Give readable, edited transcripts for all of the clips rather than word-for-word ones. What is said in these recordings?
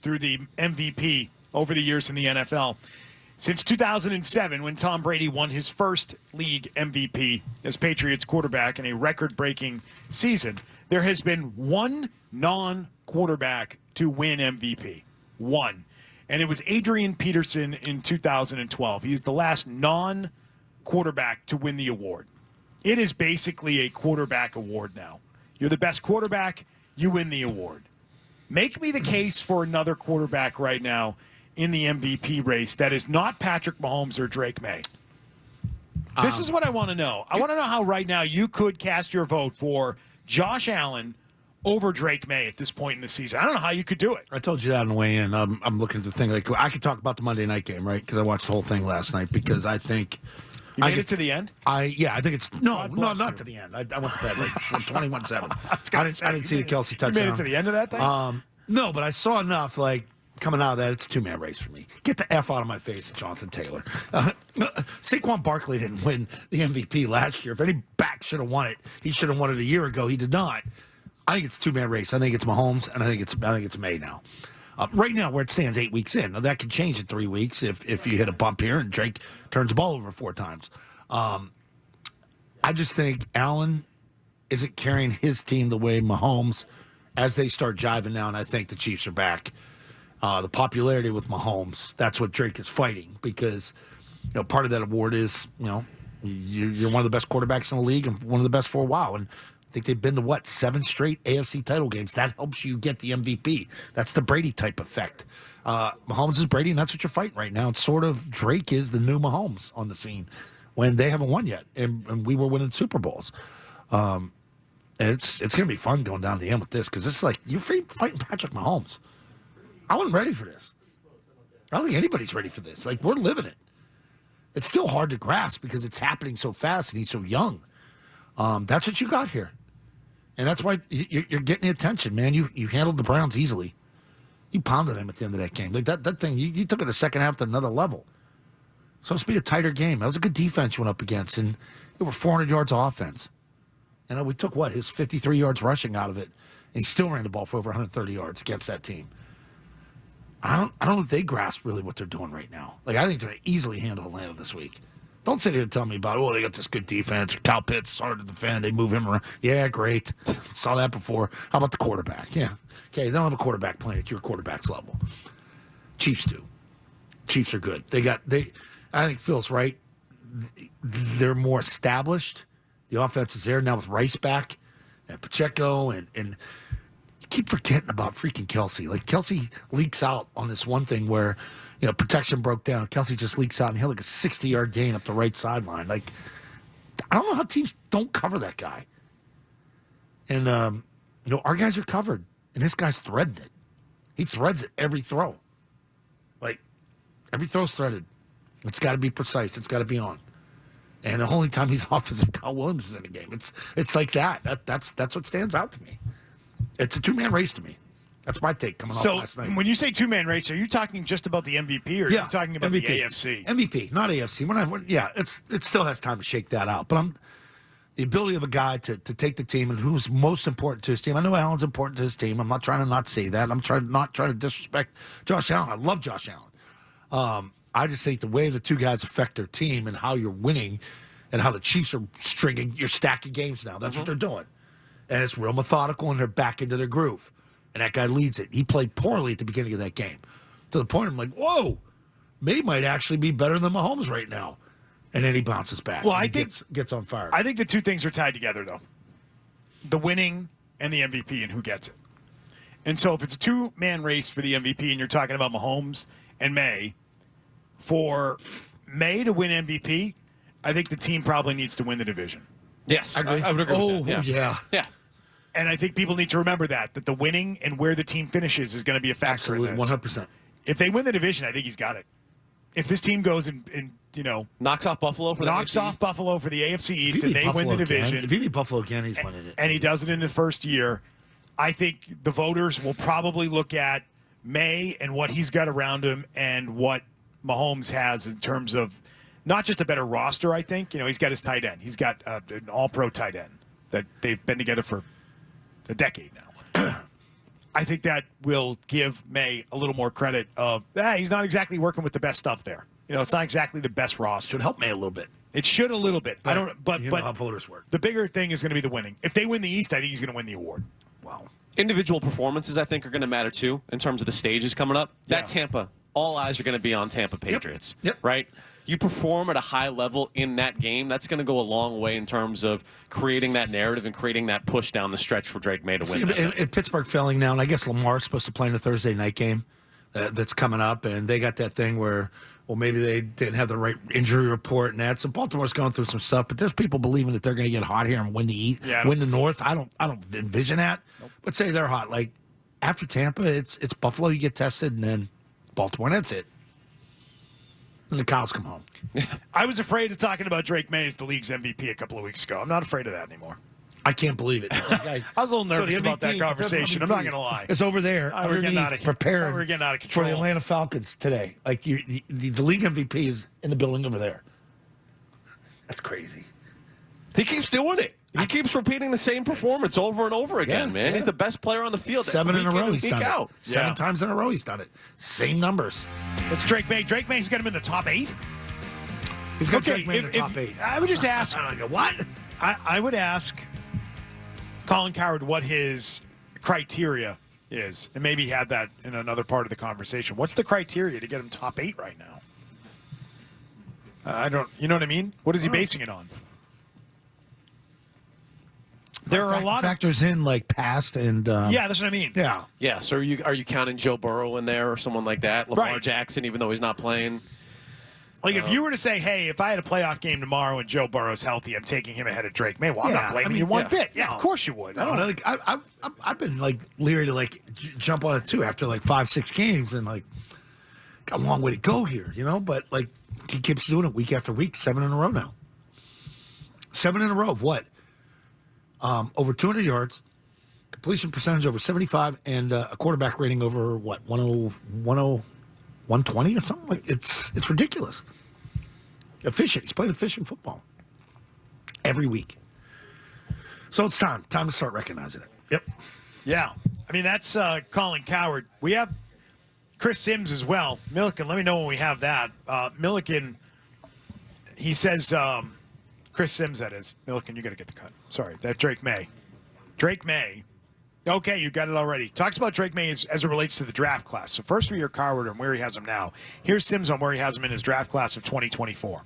through the MVP over the years in the NFL. Since 2007, when Tom Brady won his first league MVP as Patriots quarterback in a record-breaking season, there has been one non-quarterback to win MVP. One. And it was Adrian Peterson in 2012. He is the last non-quarterback to win the award. It is basically a quarterback award now. You're the best quarterback, you win the award. Make me the case for another quarterback right now in the MVP race that is not Patrick Mahomes or Drake Maye. This is what I want to know. I want to know how right now you could cast your vote for Josh Allen over Drake Maye at this point in the season. I don't know how you could do it. I told you that on the way in. I'm looking at the thing. Like, I could talk about the Monday night game, right? Because I watched the whole thing last night because I think – You made it to the end? I think it's – no, not to the end. I went to bed like 21-7. I didn't see the Kelsey touchdown. You made it to the end of that thing? No, but I saw enough, like, coming out of that, it's a two-man race for me. Get the F out of my face, Jonathan Taylor. Saquon Barkley didn't win the MVP last year. If any back should have won it, he should have won it a year ago. He did not. I think it's a two-man race. I think it's Mahomes, and I think it's May now. Right now, where it stands 8 weeks in. Now, that could change in 3 weeks if you hit a bump here and Drake turns the ball over 4 times. I just think Allen isn't carrying his team the way Mahomes, as they start jiving now, and I think the Chiefs are back. The popularity with Mahomes, that's what Drake is fighting because part of that award is, you're one of the best quarterbacks in the league and one of the best for a while. And I think they've been to, 7 straight AFC title games. That helps you get the MVP. That's the Brady-type effect. Mahomes is Brady, and that's what you're fighting right now. It's sort of Drake is the new Mahomes on the scene when they haven't won yet, and we were winning Super Bowls. It's going to be fun going down the end with this because it's like you're fighting Patrick Mahomes. I wasn't ready for this. I don't think anybody's ready for this. Like, we're living it. It's still hard to grasp because it's happening so fast and he's so young. That's what you got here. And that's why you're getting the attention, man. You handled the Browns easily. You pounded them at the end of that game. Like that thing, you took it the second half to another level. It's supposed to be a tighter game. That was a good defense you went up against, and it were 400 yards of offense. And we took, his 53 yards rushing out of it, and he still ran the ball for over 130 yards against that team. I don't think they grasp really what they're doing right now. Like, I think they're going to easily handle Atlanta this week. Don't sit here and tell me about, they got this good defense. Kyle Pitts hard to defend. They move him around. Yeah, great. Saw that before. How about the quarterback? Yeah. Okay, they don't have a quarterback playing at your quarterback's level. Chiefs do. Chiefs are good. I think Phil's right. They're more established. The offense is there now with Rice back and Pacheco and you keep forgetting about freaking Kelsey. Like, Kelsey leaks out on this one thing where protection broke down. Kelsey just leaks out, and he had like a 60-yard gain up the right sideline. Like, I don't know how teams don't cover that guy. And, our guys are covered, and this guy's threading it. He threads it every throw. Like, every throw's threaded. It's got to be precise. It's got to be on. And the only time he's off is if Kyle Williams is in the game. It's like that. That's what stands out to me. It's a two-man race to me. That's my take coming off last night. So, when you say two-man race, are you talking just about the MVP, or are you talking about MVP. The AFC? MVP, not AFC. It still has time to shake that out. But the ability of a guy to take the team and who's most important to his team. I know Allen's important to his team. I'm not trying to not say that. I'm not trying to disrespect Josh Allen. I love Josh Allen. I just think the way the two guys affect their team and how you're winning and how the Chiefs are you're stacking games now. That's what they're doing. And it's real methodical, and they're back into their groove. And that guy leads it. He played poorly at the beginning of that game. To the point I'm like, whoa, May might actually be better than Mahomes right now. And then he bounces back. Well, I think gets on fire. I think the two things are tied together, though. The winning and the MVP and who gets it. And so if it's a two-man race for the MVP and you're talking about Mahomes and May, for May to win MVP, I think the team probably needs to win the division. Yes, I would agree with that. Yeah. And I think people need to remember that the winning and where the team finishes is going to be a factor in this. 100%. If they win the division, I think he's got it. If this team goes and knocks off Buffalo for the AFC East and they win the division. If he beat Buffalo again, he's winning it. And he does it in the first year, I think the voters will probably look at May and what he's got around him and what Mahomes has in terms of not just a better roster, I think. He's got his tight end. He's got an all-pro tight end that they've been together for a decade now. I think that will give May a little more credit of, he's not exactly working with the best stuff there. It's not exactly the best roster. Should help May a little bit. It should a little bit. I don't. But you know how voters work. The bigger thing is going to be the winning. If they win the East, I think he's going to win the award. Wow. Individual performances, I think, are going to matter too in terms of the stages coming up. That Tampa, all eyes are going to be on Tampa Patriots. Yep. Right. You perform at a high level in that game, that's going to go a long way in terms of creating that narrative and creating that push down the stretch for Drake Maye to win. And Pittsburgh failing now, and I guess Lamar's supposed to play in the Thursday night game that's coming up, and they got that thing where, well, maybe they didn't have the right injury report and that. So Baltimore's going through some stuff, but there's people believing that they're going to get hot here and win the East, win the North. I don't envision that. Nope. But say they're hot. Like after Tampa, it's Buffalo. You get tested, and then Baltimore. And that's it. And the cows come home. I was afraid of talking about Drake Maye as the league's MVP a couple of weeks ago. I'm not afraid of that anymore. I can't believe it. I was a little nervous about that conversation. I'm not going to lie. It's over there. We're getting out of prepared. We're getting out of control for the Atlanta Falcons today. Like the league MVP is in the building over there. That's crazy. He keeps doing it. He keeps repeating the same performance over and over again, man. Yeah. He's the best player on the field. 7 in a row he's done it. 7 Yeah. times in a row he's done it. Same numbers. It's Drake Maye. Drake Maye's got him in the top 8. He's got Drake Maye in the top 8. I would just ask. What? I would ask Colin Cowherd what his criteria is, and maybe he had that in another part of the conversation. What's the criteria to get him top 8 right now? I don't. You know what I mean? What is he basing it on? There are a lot factors in like past and yeah, that's what I mean. Yeah. Yeah. So are you counting Joe Burrow in there or someone like that? Lamar Jackson, even though he's not playing. Like if you were to say, hey, if I had a playoff game tomorrow and Joe Burrow's healthy, I'm taking him ahead of Drake Maye. Well, I'm not blaming you one bit. Yeah, of course you would. I don't know. Like, I've been like leery to like jump on it too after like 5-6 games and like got a long way to go here, But like he keeps doing it week after week, 7 in a row now. 7 in a row of what? Over 200 yards, completion percentage over 75, and a quarterback rating over what 120 or something. Like it's ridiculous. Efficient. He's playing efficient football every week. So it's time to start recognizing it. Yep. Yeah. I mean, that's Colin Cowherd. We have Chris Sims as well. Milliken, let me know when we have that. Milliken, he says, Chris Sims, that is. Milliken, you got to get the cut. Sorry, that Drake Maye. Drake Maye. Okay, you got it already. Talks about Drake Maye as it relates to the draft class. So first we hear Cowherd on where he has him now. Here's Sims on where he has him in his draft class of 2024.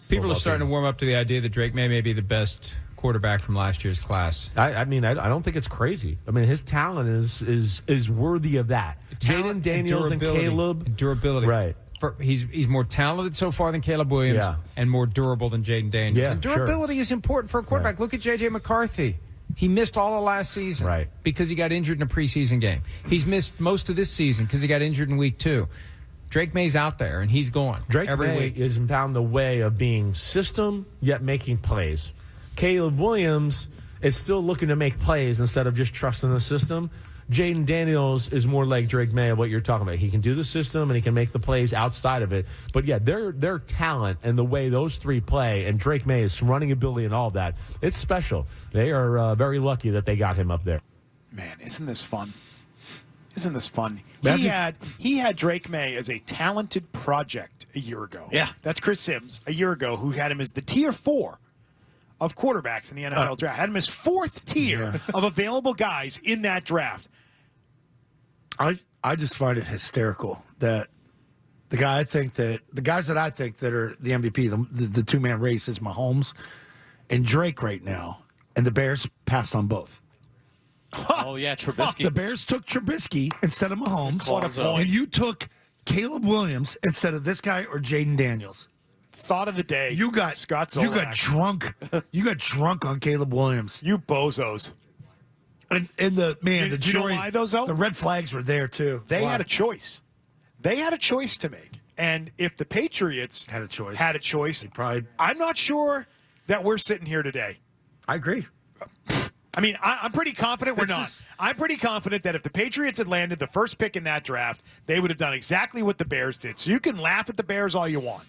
People are starting to warm up to the idea that Drake Maye may be the best quarterback from last year's class. I mean, I don't think it's crazy. I mean, his talent is worthy of that. Jaden Daniels and Caleb. Durability. Right. He's more talented so far than Caleb Williams and more durable than Jaden Daniels. Yeah, and durability is important for a quarterback. Right. Look at J.J. McCarthy. He missed all of last season because he got injured in a preseason game. He's missed most of this season because he got injured in week 2. Drake Maye's out there, and he's going every week. Has found the way of being system, yet making plays. Caleb Williams is still looking to make plays instead of just trusting the system. Jaden Daniels is more like Drake Maye, what you're talking about. He can do the system, and he can make the plays outside of it. But, yeah, their talent and the way those three play, and Drake Maye's running ability and all that, it's special. They are very lucky that they got him up there. Man, isn't this fun? Isn't this fun? He had Drake Maye as a talented project a year ago. Yeah. That's Chris Sims a year ago, who had him as the tier 4 of quarterbacks in the NFL draft. Had him as 4th tier of available guys in that draft. I just find it hysterical that the guys that I think that are the MVP, the two-man race is Mahomes and Drake right now, and the Bears passed on both. Oh, yeah, Trubisky. The Bears took Trubisky instead of Mahomes, and you took Caleb Williams instead of this guy or Jaden Daniels. Thought of the day. You got Scott Zolak. You got drunk. You got drunk on Caleb Williams. You bozos. And the jury, you know why, though? The red flags were there too. They had a choice. They had a choice to make. And if the Patriots had a choice, I'm not sure that we're sitting here today. I agree. I mean, I'm pretty confident we're not. I'm pretty confident that if the Patriots had landed the first pick in that draft, they would have done exactly what the Bears did. So you can laugh at the Bears all you want.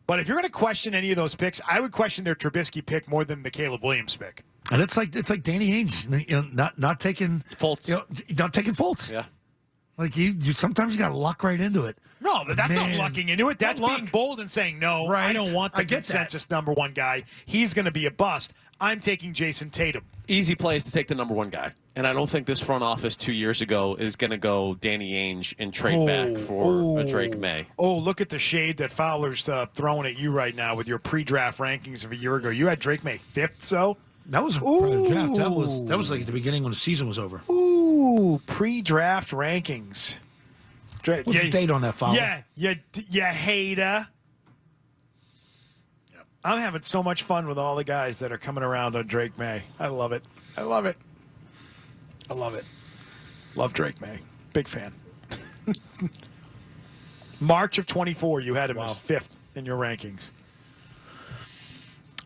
But if you're going to question any of those picks, I would question their Trubisky pick more than the Caleb Williams pick. And it's like Danny Ainge, not taking Fultz. Not taking Fultz. Yeah. Like you sometimes you got to luck right into it. No, but that's Man. not lucking into it. That's being bold and saying, no, Right. I don't want the I get consensus number one guy. He's going to be a bust. I'm taking Jason Tatum. Easy place to take the number one guy. And I don't think this front office 2 years ago is going to go Danny Ainge and trade back for a Drake Maye. Oh, look at the shade that Fowler's throwing at you right now with your pre-draft rankings of a year ago. You had Drake Maye 5th, so? That was a draft. That was like at the beginning when the season was over. Ooh, pre-draft rankings. What's the date on that, Fowler? Yeah, you hater. I'm having so much fun with all the guys that are coming around on Drake Maye. I love it. I love it. I love it. Love Drake Maye. Big fan. March of 24, you had him as 5th in your rankings.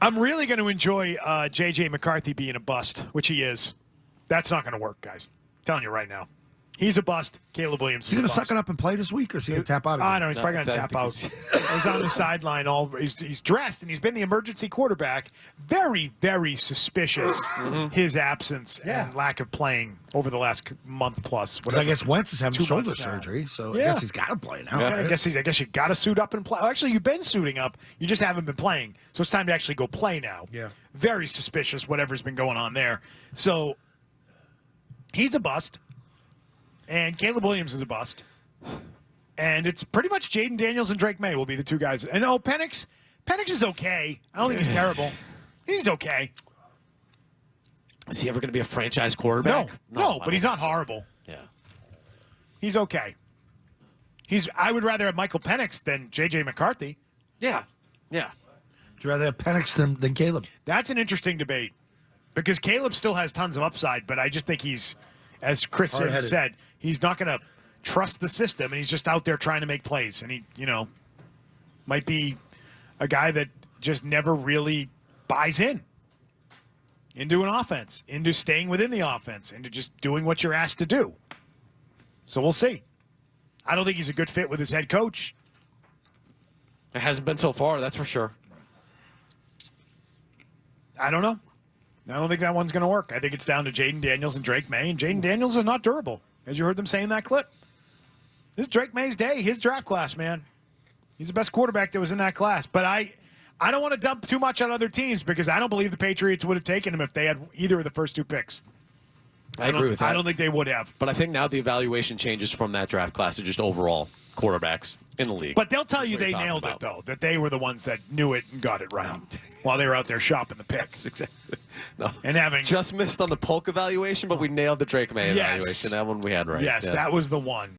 I'm really going to enjoy J.J. McCarthy being a bust, which he is. That's not going to work, guys. I'm telling you right now. He's a bust. Caleb Williams is Is he a going to bust. suck it up and play this week, or is he going to tap out again? I don't know. He's probably going to tap out. He's on the sideline. He's dressed, and he's been the emergency quarterback. Very, very suspicious, his absence and lack of playing over the last month plus. Because I guess Wentz is having 2 shoulder months now. surgery, so Yeah. I guess he's got to play now. Yeah, right? I guess you got to suit up and play. Actually, you've been suiting up. You just haven't been playing. So it's time to actually go play now. Yeah. Very suspicious, whatever's been going on there. So he's a bust. And Caleb Williams is a bust. And it's pretty much Jaden Daniels and Drake Maye will be the 2 guys. And Penix is okay. I don't think he's terrible. He's okay. Is he ever going to be a franchise quarterback? No, I but don't he's not think so. horrible. Yeah. He's okay. I would rather have Michael Penix than J.J. McCarthy. Yeah. Yeah. Would you rather have Penix than Caleb? That's an interesting debate because Caleb still has tons of upside, but I just think he's, as Chris Hard-headed. said, he's not going to trust the system, and he's just out there trying to make plays. And he, might be a guy that just never really buys into an offense, into staying within the offense, into just doing what you're asked to do. So we'll see. I don't think he's a good fit with his head coach. It hasn't been so far, that's for sure. I don't know. I don't think that one's going to work. I think it's down to Jaden Daniels and Drake Maye, and Jaden Daniels is not durable, as you heard them say in that clip. This is Drake Maye's day, his draft class, man. He's the best quarterback that was in that class. But I don't want to dump too much on other teams because I don't believe the Patriots would have taken him if they had either of the first 2 picks. I agree with that. I don't think they would have. But I think now the evaluation changes from that draft class to just overall quarterbacks in the league. But they'll tell you That's what they you're nailed talking it, though, that they were the ones that knew it and got it right while they were out there shopping the picks. Exactly. No. And having Just missed on the Polk evaluation, but we nailed the Drake Maye Yes. evaluation. That one we had right. Yes, Yeah. that was the one.